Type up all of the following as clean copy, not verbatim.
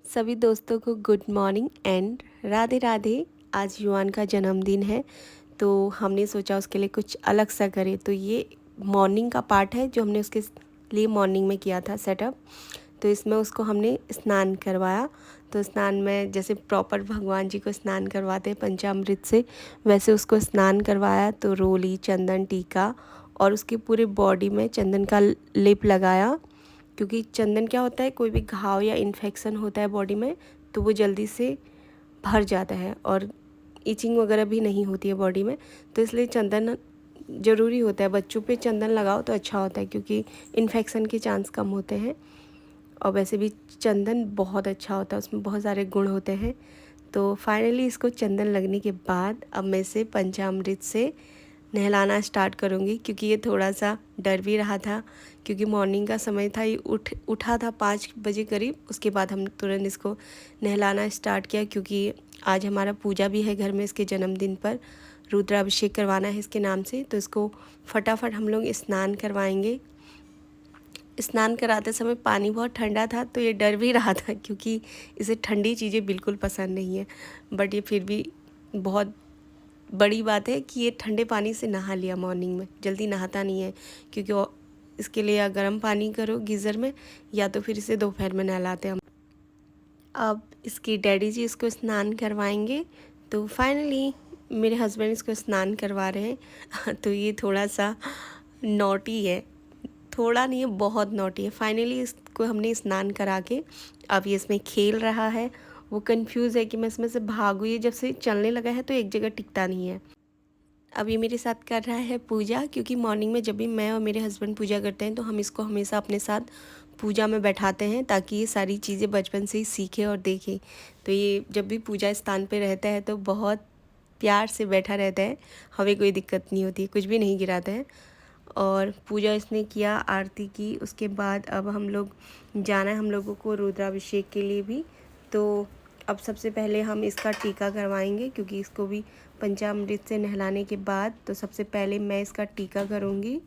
सभी दोस्तों को good morning and Radhe Radhe. आज युआन का जन्मदिन है तो हमने सोचा उसके लिए कुछ अलग सा करें। तो ये मॉर्निंग का पार्ट है जो हमने उसके लिए मॉर्निंग में किया था सेटअप। तो इसमें उसको हमने स्नान करवाया। तो स्नान में जैसे प्रॉपर भगवान जी को स्नान करवाते हैं पंचामृत से, वैसे उसको स्नान करवाया। तो रोली, चंदन, टीका और उसके पूरे बॉडी में चंदन का लेप लगाया, क्योंकि चंदन क्या होता है, कोई भी घाव या इन्फेक्शन होता है बॉडी में तो वो जल्दी से भर जाता है और इचिंग वगैरह भी नहीं होती है बॉडी में। तो इसलिए चंदन ज़रूरी होता है। बच्चों पे चंदन लगाओ तो अच्छा होता है क्योंकि इन्फेक्शन के चांस कम होते हैं। और वैसे भी चंदन बहुत अच्छा होता है, उसमें बहुत सारे गुण होते हैं। तो फाइनली इसको चंदन लगने के बाद अब मैं इसे पंचामृत से नहलाना स्टार्ट करूँगी, क्योंकि ये थोड़ा सा डर भी रहा था क्योंकि मॉर्निंग का समय था। ये उठा था 5 बजे करीब। उसके बाद हम तुरंत इसको नहलाना स्टार्ट किया, क्योंकि आज हमारा पूजा भी है घर में इसके जन्मदिन पर। रुद्राभिषेक करवाना है इसके नाम से, तो इसको फटाफट हम लोग स्नान करवाएंगे। स्नान कराते समय पानी बहुत ठंडा था तो ये डर भी रहा था क्योंकि इसे ठंडी चीज़ें बिल्कुल पसंद नहीं है। बट ये फिर भी बहुत बड़ी बात है कि ये ठंडे पानी से नहा लिया मॉर्निंग में। जल्दी नहाता नहीं है क्योंकि इसके लिए या गर्म पानी करो गीज़र में या तो फिर इसे दोपहर में नहलाते हैं हम। अब इसकी डैडी जी इसको स्नान करवाएंगे। तो फाइनली मेरे हस्बैंड इसको स्नान करवा रहे हैं तो ये थोड़ा सा नॉटी है, थोड़ा नहीं है बहुत नॉटी है। फाइनली इसको हमने स्नान करा के अब ये इसमें खेल रहा है। वो कंफ्यूज है कि मैं इसमें से भागूँ। ये जब से चलने लगा है तो एक जगह टिकता नहीं है। अब ये मेरे साथ कर रहा है पूजा, क्योंकि मॉर्निंग में जब भी मैं और मेरे हस्बैंड पूजा करते हैं तो हम इसको हमेशा अपने साथ पूजा में बैठाते हैं ताकि ये सारी चीज़ें बचपन से ही सीखे और देखे। तो ये जब भी पूजा स्थान पे रहता है तो बहुत प्यार से बैठा रहता है, हमें कोई दिक्कत नहीं होती, कुछ भी नहीं गिराता है। और पूजा इसने किया, आरती की। उसके बाद अब हम लोग जाना है हम लोगों को रुद्राभिषेक के लिए भी। तो अब सबसे पहले हम इसका टीका करवाएंगे, क्योंकि इसको भी पंचामृत से नहलाने के बाद तो सबसे पहले मैं इसका टीका करूँगी।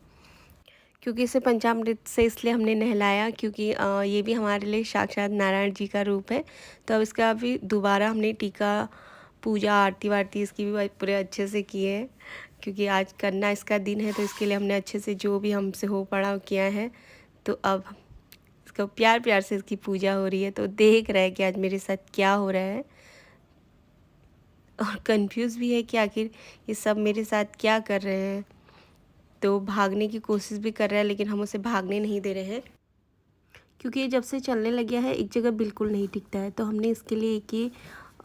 क्योंकि इसे पंचामृत से इसलिए हमने नहलाया क्योंकि ये भी हमारे लिए साक्षात नारायण जी का रूप है। तो अब इसका अभी दोबारा हमने टीका, पूजा, आरती वारती इसकी भी पूरे अच्छे से की है, क्योंकि आज करना इसका दिन है। तो इसके लिए हमने अच्छे से जो भी हमसे हो पड़ा किया है। तो अब इसका प्यार प्यार से इसकी पूजा हो रही है। तो देख रहा है कि आज मेरे साथ क्या हो रहा है और कंफ्यूज भी है कि आखिर ये सब मेरे साथ क्या कर रहे हैं। तो भागने की कोशिश भी कर रहा है लेकिन हम उसे भागने नहीं दे रहे हैं, क्योंकि ये जब से चलने लग गया है एक जगह बिल्कुल नहीं टिकता है। तो हमने इसके लिए एक ही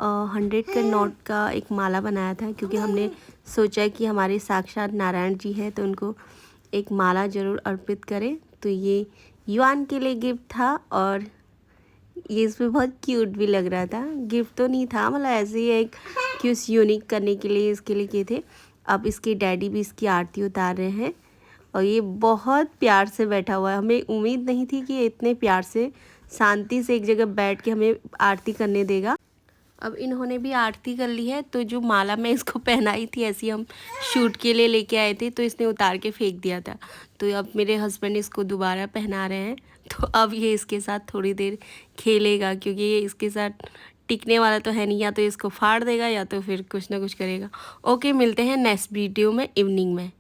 100 के नोट का एक माला बनाया था, क्योंकि हमने सोचा कि हमारे साक्षात नारायण जी हैं तो उनको एक माला ज़रूर अर्पित करें। तो ये युआन के लिए गिफ्ट था और ये इसमें बहुत क्यूट भी लग रहा था। गिफ्ट तो नहीं था, मतलब ऐसे ही एक कुछ यूनिक करने के लिए इसके लिए किए थे। अब इसके डैडी भी इसकी आरती उतार रहे हैं और ये बहुत प्यार से बैठा हुआ है। हमें उम्मीद नहीं थी कि ये इतने प्यार से शांति से एक जगह बैठ के हमें आरती करने देगा। अब इन्होंने भी आरती कर ली है। तो जो माला मैं इसको पहनाई थी ऐसी हम शूट के लिए लेके आए थे तो इसने उतार के फेंक दिया था। तो अब मेरे हस्बैंड इसको दोबारा पहना रहे हैं। तो अब ये इसके साथ थोड़ी देर खेलेगा, क्योंकि ये इसके साथ टिकने वाला तो है नहीं, या तो इसको फाड़ देगा या तो फिर कुछ ना कुछ करेगा। ओके, मिलते हैं नेक्स्ट वीडियो में इवनिंग में।